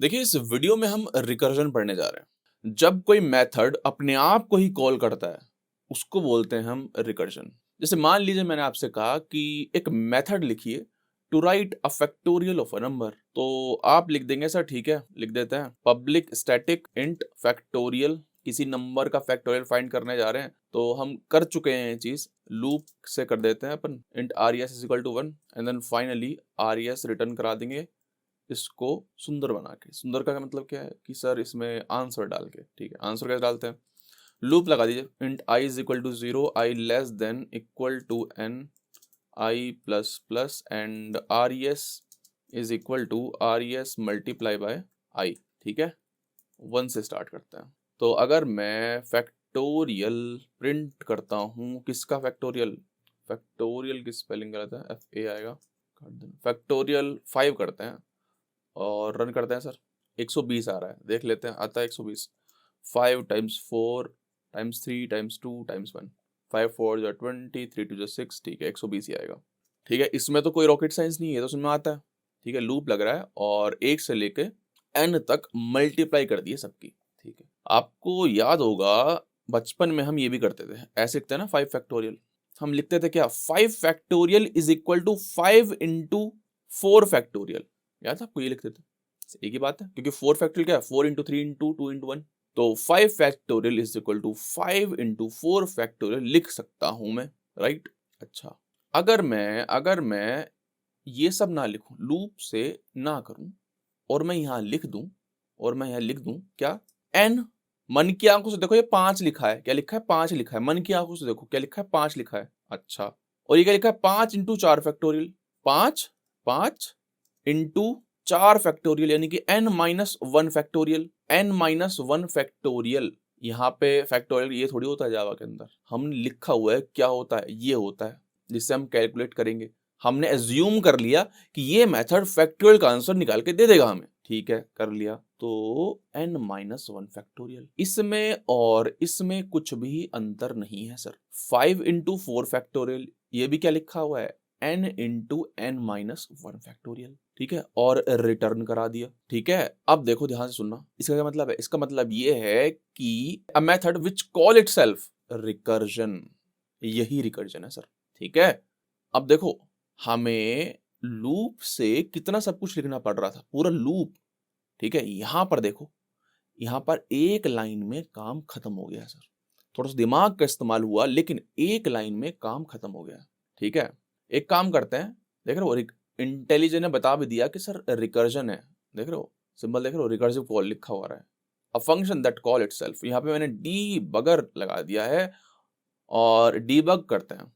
देखिए इस वीडियो में हम रिकर्जन पढ़ने जा रहे हैं। जब कोई मेथड अपने आप को ही कॉल करता है उसको बोलते हैं हम रिकर्जन। जैसे मान लीजिए मैंने आपसे कहा कि एक मेथड लिखिए to write a factorial of a number, तो आप लिख देंगे सर ठीक है लिख देते हैं पब्लिक स्टैटिक इंट फैक्टोरियल। किसी नंबर का फैक्टोरियल फाइंड करने जा रहे हैं तो हम कर चुके हैं ये चीज, लूप से कर देते हैं अपन int R S is equal to 1 and then finally R S return करा देंगे इसको सुंदर बना के। सुंदर का मतलब क्या है कि सर इसमें आंसर डाल के, ठीक है आंसर कैसे डालते हैं, लूप लगा दीजिए int I is equal to 0 I less than equal to N I plus plus and R E S is equal to R E S multiply by I. ठीक है 1 से स्टार्ट करते हैं। तो अगर मैं फैक्टोरियल प्रिंट करता हूँ, किसका फैक्टोरियल, फैक्टोरियल की स्पेलिंग गलत है एफ ए आएगा, फैक्टोरियल 5 करते हैं और रन करते हैं सर। 120 आ रहा है, देख लेते हैं आता है 120। 5 टाइम्स 4 टाइम्स 3 टाइम्स 2 टाइम्स 1, 5 4 जो 20, 3 2 जो 6, ठीक है 120 ही आएगा। ठीक है इसमें तो कोई रॉकेट साइंस नहीं है, तो उसमें आता है। ठीक है लूप लग रहा है और 1 से लेके n तक मल्टीप्लाई कर दिए सबकी। ठीक है आपको याद होगा बचपन में हम ये भी करते थे, ऐसे लिखते हैं ना 5 फैक्टोरियल। हम लिखते थे क्या 5 factorial is equal to 5 into 4 factorial. याद है आपको, ये लिखते थे। एक ही बात है क्योंकि 4 फैक्टोरियल क्या है 4 इंटू 3 इंटू 2 इंटू 1, तो 5 factorial is equal to 5 into 4 factorial लिख सकता हूं मैं, राइट। अच्छा अगर मैं ये सब ना लिखूं, लूप से ना करूं और मैं यहां लिख दूं क्या n, मन की आंखों से देखो ये 5 लिखा है, क्या लिखा है 5 लिखा है, मन की आंखों से देखो क्या लिखा है 5 लिखा है। अच्छा और ये क्या लिखा है 5 इंटू 4 फैक्टोरियल, 5 इंटू 4 फैक्टोरियल यानी कि n minus 1 factorial, n minus 1 factorial. यहाँ पे फैक्टोरियल ये थोड़ी होता है जावा के अंदर, हमने लिखा हुआ है क्या होता है, ये होता है जिससे हम कैलकुलेट करेंगे। हमने एज्यूम कर लिया कि ये मेथड फैक्टोरियल का आंसर निकाल के दे देगा हमें, ठीक है कर लिया। तो n माइनस 1 फैक्टोरियल, इसमें और इसमें कुछ भी अंतर नहीं है सर। 5 इंटू 4 फैक्टोरियल ये भी क्या लिखा हुआ है n into n minus 1 factorial, ठीक है और रिटर्न करा दिया। ठीक है अब देखो ध्यान से सुनना, इसका क्या मतलब है, इसका मतलब ये है कि a method which call itself recursion, यही रिकर्जन है सर। ठीक है अब देखो हमें लूप से कितना सब कुछ लिखना पड़ रहा था, पूरा लूप। ठीक है यहां पर देखो, यहां पर एक लाइन में काम खत्म हो गया सर। थोड़ा सा दिमाग का इस्तेमाल हुआ लेकिन एक लाइन में काम खत्म हो गया। ठीक है एक काम करते हैं, देख रहे हो इंटेलिजेंट ने बता भी दिया कि सर रिकर्जन है, देख रहे हो सिंबल देख रहे हो, रिकर्सिव कॉल लिखा हुआ है, a function that call itself. यहाँ पे मैंने डीबगर लगा दिया है और डीबग करते हैं।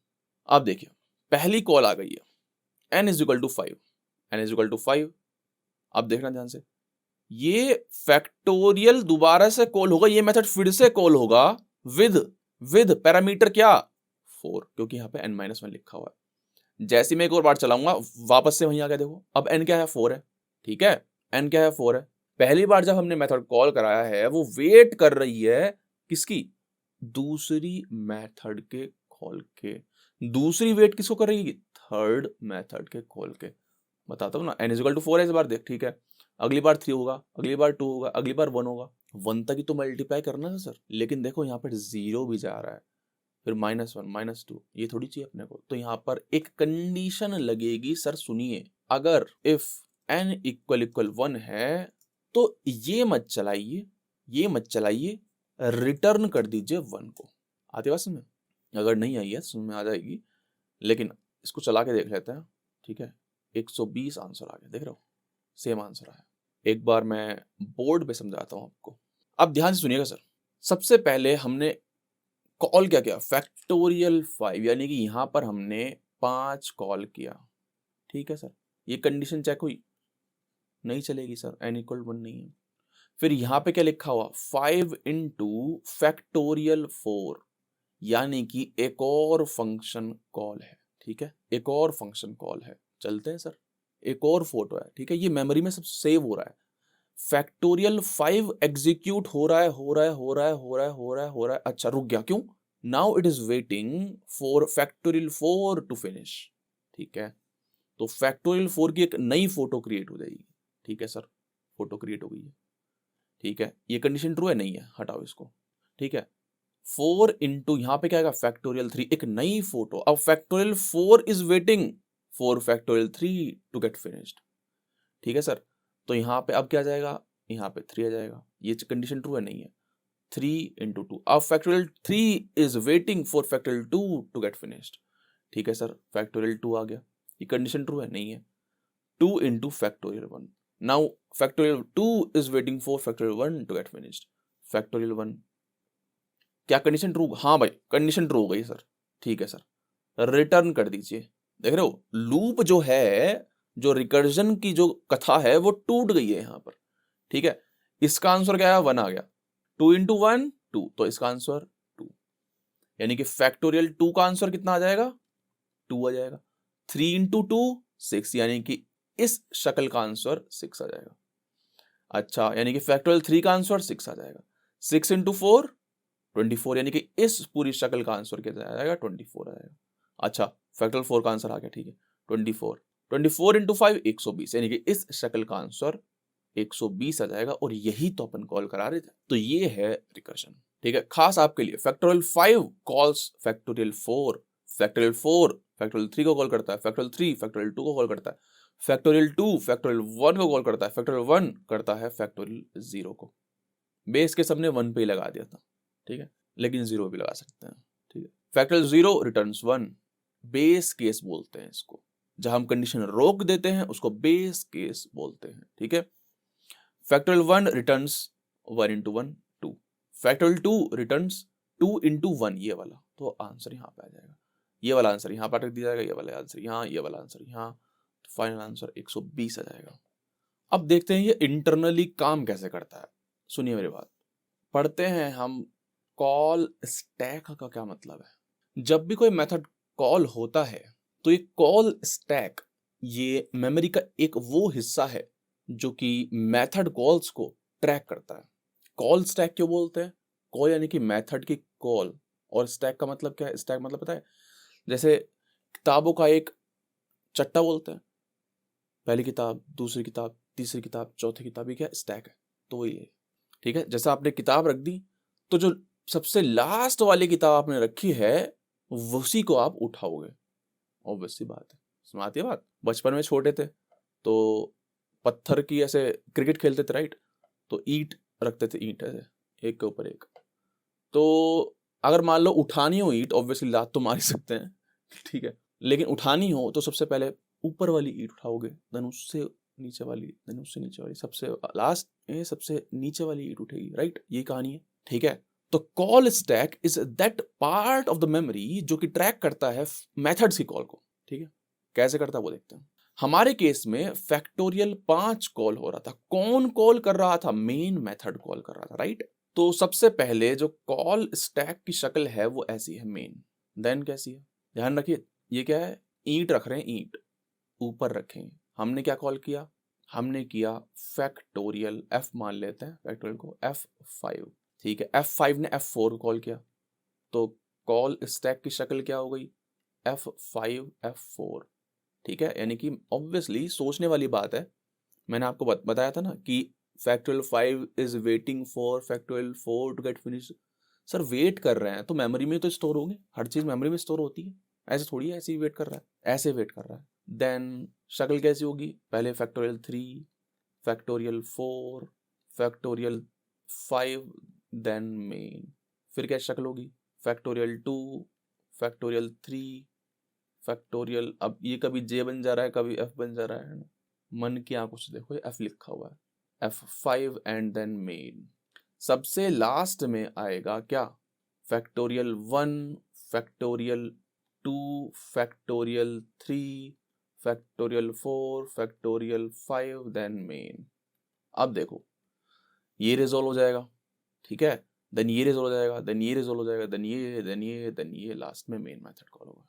अब देखिए पहली कॉल आ गई है n is equal to 5, n is equal to 5। अब देखना ध्यान से, ये फैक्टोरियल दोबारा से कॉल होगा, ये मेथड फिर से कॉल होगा विद पैरामीटर क्या 4, क्योंकि यहाँ पे n माइनस 1 लिखा हुआ है। जैसे मैं एक और बार चलाऊंगा वापस से वहीं आ गया, देखो अब n क्या है 4 है। ठीक है n क्या है 4 है। पहली बार जब हमने मेथड कॉल कराया है वो वेट कर रही है किसकी, दूसरी मेथड के कॉल के। दूसरी वेट किसको कर रही है, थर्ड मेथड के कॉल के। बताता हूँ ना n इज इक्वल टू 4 है इस बार, देख ठीक है अगली बार 3 होगा, अगली बार 2 होगा, अगली बार 1 होगा। 1 तक ही तो मल्टीप्लाई करना था सर, लेकिन देखो यहाँ पर 0 भी जा रहा है, फिर -1 -2, ये थोड़ी चाहिए अपने को। तो यहाँ पर एक कंडीशन लगेगी सर, सुनिए, अगर इफ n इक्वल इक्वल 1 है तो ये मत चलाइए, रिटर्न कर दीजिए 1 को। आती बात समझ में? अगर नहीं आई है समझ में आ जाएगी, लेकिन इसको चला के देख लेते हैं। ठीक है 120 आंसर आ गया, देख रहे हो सेम आंसर आया। एक बार मैं बोर्ड पे समझाता हूं आपको, अब ध्यान से सुनिएगा सर। सबसे पहले हमने कॉल क्या किया, फैक्टोरियल 5, यानी कि यहां पर हमने 5 कॉल किया। ठीक है सर ये कंडीशन चेक हुई, नहीं चलेगी सर n इक्वल 1 नहीं है। फिर यहां पे क्या लिखा हुआ 5 इंटू फैक्टोरियल 4, यानी कि एक और फंक्शन कॉल है। ठीक है एक और फंक्शन कॉल है, चलते हैं सर। एक और फोटो है, ठीक है ये मेमोरी में सब सेव हो रहा है। फैक्टोरियल 5 एग्जीक्यूट हो रहा है। अच्छा रुक गया, क्यों, now it is waiting for factorial 4 to finish. ठीक है तो फैक्टोरियल 4 की एक नई फोटो क्रिएट हो जाएगी। ठीक है सर फोटो क्रिएट हो गई है, ठीक है। ये कंडीशन ट्रू है, नहीं है, हटाओ इसको, ठीक है। 4 इंटू यहाँ पे क्या आएगा, फैक्टोरियल 3, एक नई फोटो। अब factorial 4 is waiting for factorial 3 to get finished, ठीक है सर। तो यहाँ पे अब क्या आ जाएगा, यहाँ पे 3 आ जाएगा। ये कंडीशन ट्रू है, नहीं है। 3 इंटू 2, अब factorial 3 is waiting for factorial 2 to get finished, ठीक है सर। फैक्टोरियल 2 आ गया, ये कंडीशन ट्रू है, नहीं है। 2 into factorial 1, now factorial 2 is waiting for factorial 1 to get finished, factorial 1। क्या कंडीशन ट्रू, हाँ भाई कंडीशन ट्रू हो गई सर, ठीक है सर। रिटर्न कर दीजिए। देख रहे हो लूप जो है, जो रिकर्जन की जो कथा है वो टूट गई है यहाँ पर, ठीक है। इसका आंसर क्या आया, 1 आ गया। 2 इंटू 1 2, तो इसका आंसर 2, यानी कि फैक्टोरियल 2 का आंसर कितना आ जाएगा, 2 आ जाएगा। 3 इंटू 2 6, यानी कि इस शक्ल का आंसर 6 आ जाएगा। अच्छा, यानी कि फैक्टोरियल 3 का आंसर 6 आ जाएगा। 6 इंटू 4 24, यानी कि इस पूरी शक्ल का आंसर कितना आ जाएगा, 24 आ जाएगा। अच्छा, फैक्टोरियल 4 का आंसर आ गया, ठीक है। 24 इंटू 5 120, यानी कि इस शक्ल का आंसर 120 आ जाएगा। और यही तो अपन कॉल करा रहे थे। तो ये है रिकर्जन, ठीक है, खास आपके लिए। Factorial 5 calls factorial 4, factorial 4 factorial 3 को कॉल करता है, फैक्टोरियल 3 फैक्टोरियल 2 को कॉल करता है, फैक्टोरियल 2 फैक्टोरियल 1 को कॉल करता है, फैक्टोरियल 1 करता है फैक्टोरियल 0 को। बेस के सबने 1 पे ही लगा दिया था, ठीक है, लेकिन 0 भी लगा सकते हैं, ठीक है। फैक्टोरियल 0 रिटर्न्स 1, बेस केस बोलते हैं इसको। जहां हम कंडीशन रोक देते हैं उसको बेस केस बोलते हैं, ठीक है। Factorial 1 returns 1 into 1 2, factorial 2 returns 2 into 1, ये वाला। तो आंसर यहाँ पे आ जाएगा, ये वाला आंसर यहाँ पर रख दिया जाएगा, ये वाला आंसर यहाँ, ये वाला आंसर यहाँ, तो फाइनल आंसर 120 आ जाएगा। अब देखते हैं ये इंटरनली काम कैसे करता है। सुनिए मेरी बात, पढ़ते हैं हम। कॉल स्टैक का क्या मतलब है। जब भी कोई मेथड कॉल होता है तो ये कॉल स्टैक, ये मेमोरी का एक वो हिस्सा है जो कि मेथड कॉल्स को ट्रैक करता है। कॉल स्टैक क्यों बोलते हैं, कॉल यानी कि मेथड की कॉल, और स्टैक का मतलब क्या है। स्टैक मतलब पता है, जैसे किताबों का एक चट्टा बोलते हैं, पहली किताब, दूसरी किताब, तीसरी किताब, चौथी किताब, ये क्या स्टैक है। तो वही है, ठीक है। जैसे आपने किताब रख दी तो जो सबसे लास्ट वाली किताब आपने रखी है उसी को आप उठाओगे, ऑब्वियस सी बात है। समझ आती है बात। बचपन में छोटे थे तो पत्थर की ऐसे क्रिकेट खेलते थे, राइट, तो ईंट रखते थे, ईंट ऐसे एक के ऊपर एक। तो अगर मान लो उठानी हो ईंट, ऑब्वियसली लात तो मार ही सकते हैं, ठीक है, लेकिन उठानी हो तो सबसे पहले ऊपर वाली ईंट उठाओगे, देन उससे नीचे वाली, देन उससे नीचे वाली, सबसे लास्ट में सबसे नीचे वाली ईंट उठेगी, राइट। ये कहानी है, ठीक है। तो call stack is that part of the memory जो कि ट्रैक करता है मेथड्स की कॉल को, ठीक है। कैसे करता है वो देखते हैं। हमारे केस में फैक्टोरियल 5 कॉल हो रहा था। कौन कॉल कर रहा था, मेन मेथड कॉल कर रहा था, राइट। तो सबसे पहले जो कॉल स्टैक की शक्ल है वो ऐसी है, मेन। देन कैसी है, ध्यान रखिए, ये क्या है, ईंट रख रहे हैं, ईंट ऊपर रखें। हमने क्या कॉल किया, हमने किया फैक्टोरियल, एफ मान लेते हैं फैक्टोरियल को, F5, ठीक है। F5 ने F4 को कॉल किया, तो कॉल स्टैक की शक्ल क्या हो गई, F5 F4, ठीक है। यानी कि ऑब्वियसली सोचने वाली बात है। मैंने आपको बताया था ना कि factorial 5 is waiting for factorial 4 to get finish. Sir wait कर रहे हैं तो मेमोरी में तो स्टोर होंगे, हर चीज मेमोरी में स्टोर होती है, ऐसे थोड़ी है, ऐसे ही वेट कर रहा है, ऐसे वेट कर रहा है। देन शक्ल कैसी होगी, पहले factorial 3 factorial 4 factorial 5, then main. फिर क्या शक्ल होगी, फैक्टोरियल 2 फैक्टोरियल 3 फैक्टोरियल, अब ये कभी J बन जा रहा है, कभी F बन जा रहा है ना, मन की आंखों से देखो, ये F लिखा हुआ है, F5 एंड देन मेन। सबसे लास्ट में आएगा क्या, factorial 1 factorial 2 factorial 3 factorial 4 factorial 5 then main. अब देखो ये रिजोल्व हो जाएगा, ठीक है, देन ये रिजोल्व हो जाएगा, देन ये रिजोल्व हो जाएगा, देन ये, देन ये, देन ये, लास्ट में मेन मेथड कॉल होगा,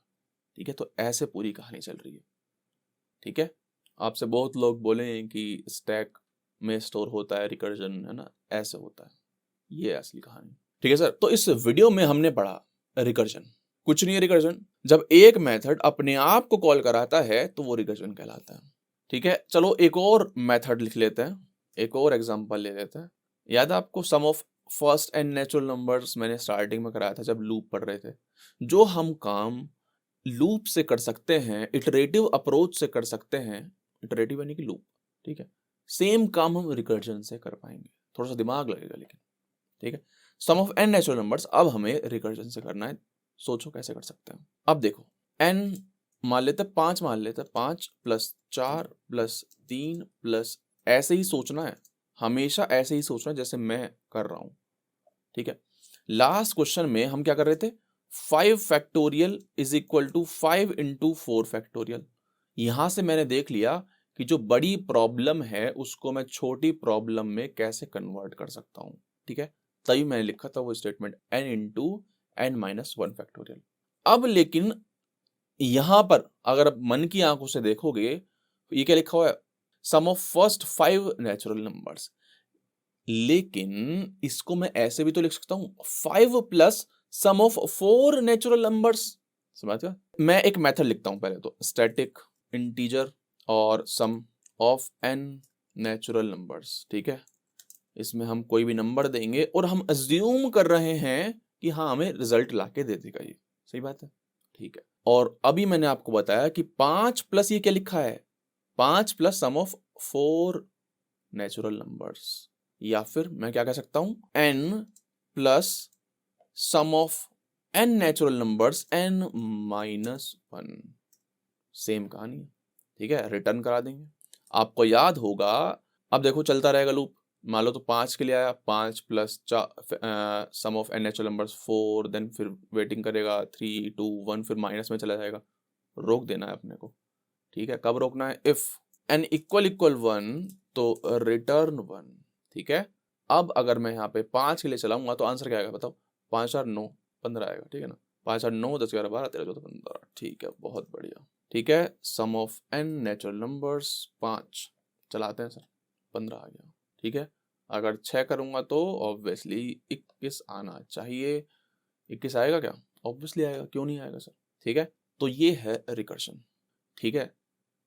ठीक है। तो ऐसे पूरी कहानी चल रही है, ठीक है। आपसे बहुत लोग बोले कि स्टैक में स्टोर होता है रिकर्जन, है ना, ऐसे होता है, ये असली कहानी, ठीक है सर। तो इस वीडियो में हमने पढ़ा रिकर्जन। कुछ नहीं है रिकर्जन, जब एक मेथड अपने आप को कॉल कराता है तो वो रिकर्जन कहलाता है, ठीक है। चलो एक और मेथड लिख लेते हैं, एक और एग्जांपल ले लेते हैं। याद है आपको sum of first and natural numbers मैंने स्टार्टिंग में कराया था जब लूप पढ़ रहे थे। जो हम काम लूप से कर सकते हैं, इटरेटिव अप्रोच से कर सकते हैं, इटरेटिव यानी कि लूप, ठीक है, सेम काम हम रिकर्जन से कर पाएंगे। थोड़ा सा दिमाग लगेगा लेकिन, ठीक है। सम ऑफ एन नेचुरल नंबर्स अब हमें रिकर्जन से करना है। सोचो कैसे कर सकते हैं। अब देखो एन मान लेते हैं 5, मान लेते हैं 5 + 4 + 3 प्लस, ऐसे ही सोचना है, हमेशा ऐसे ही सोचना है जैसे मैं कर रहा हूं, ठीक है। लास्ट क्वेश्चन में हम क्या कर रहे थे, 5 factorial is equal to 5 × 4 factorial. यहां से मैंने देख लिया कि जो बड़ी प्रॉब्लम है उसको मैं छोटी प्रॉब्लम में कैसे कन्वर्ट कर सकता हूं, ठीक है। तभी मैंने लिखा था वो स्टेटमेंट n × n-1 फैक्टोरियल। अब लेकिन यहां पर अगर आप मन की आंखों से देखोगे, ये क्या लिखा हुआ है, सम ऑफ फर्स्ट 5 नेचुरल नंबर्स। लेकिन इसको मैं ऐसे भी तो लिख सकता हूं, 5 + सम ऑफ 4 नेचुरल नंबर्स। समझ गया। मैं एक मेथड लिखता हूं पहले तो, स्टैटिक इंटीजर और सम ऑफ n नेचुरल नंबर्स, ठीक है। इसमें हम कोई भी नंबर देंगे और हम अज्यूम कर रहे हैं कि हाँ हमें रिजल्ट लाके दे देगा ये, सही बात है, ठीक है। और अभी मैंने आपको बताया कि 5 + ये क्या लिखा है, 5 + सम ऑफ 4 नेचुरल नंबर्स, या फिर मैं क्या कह सकता हूं, n + sum of n natural numbers n-1। Same कहानी है, ठीक है, रिटर्न करा देंगे। आपको याद होगा, अब देखो चलता रहेगा लूप। मान लो तो 5 के लिए आया, 5 + sum of n natural numbers 4, then फिर वेटिंग करेगा 3, 2, 1, फिर माइनस में चला जाएगा। रोक देना है अपने को, ठीक है। कब रोकना है, इफ n = 1 तो रिटर्न 1, ठीक है। अब अगर मैं यहाँ पे 5 के लिए चलाऊंगा तो आंसर क्या आएगा बताओ, 5 × 9 15 आएगा, ठीक है ना। 5 × 9 10 11 12 13 14 15, ठीक है, बहुत बढ़िया, ठीक है। सम ऑफ n नेचुरल नंबर्स 5 चलाते हैं सर, 15 आ गया, ठीक है। अगर 6 करूंगा तो ऑब्वियसली 21 आना चाहिए। 21 आएगा क्या, ऑब्वियसली आएगा, क्यों नहीं आएगा सर, ठीक है। तो ये है रिकर्शन, ठीक है।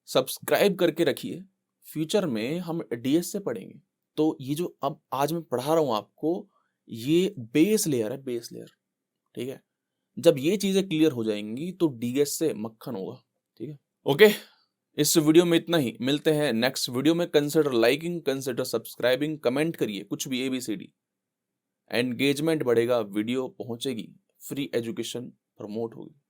सब्सक्राइब करके रखिए, फ्यूचर में हम डीएस से पढ़ेंगे। तो ये जो अब आज मैं पढ़ा रहा हूं आपको, ये बेस लेयर है, बेस लेयर, ठीक है। जब ये चीजें क्लियर हो जाएंगी तो डीएस से मक्खन होगा, ठीक है। ओके, इस वीडियो में इतना ही, मिलते हैं नेक्स्ट वीडियो में। Consider liking, consider subscribing, comment करिए कुछ भी ABCD, एंगेजमेंट बढ़ेगा, वीडियो पहुंचेगी, फ्री एजुकेशन प्रमोट होगी।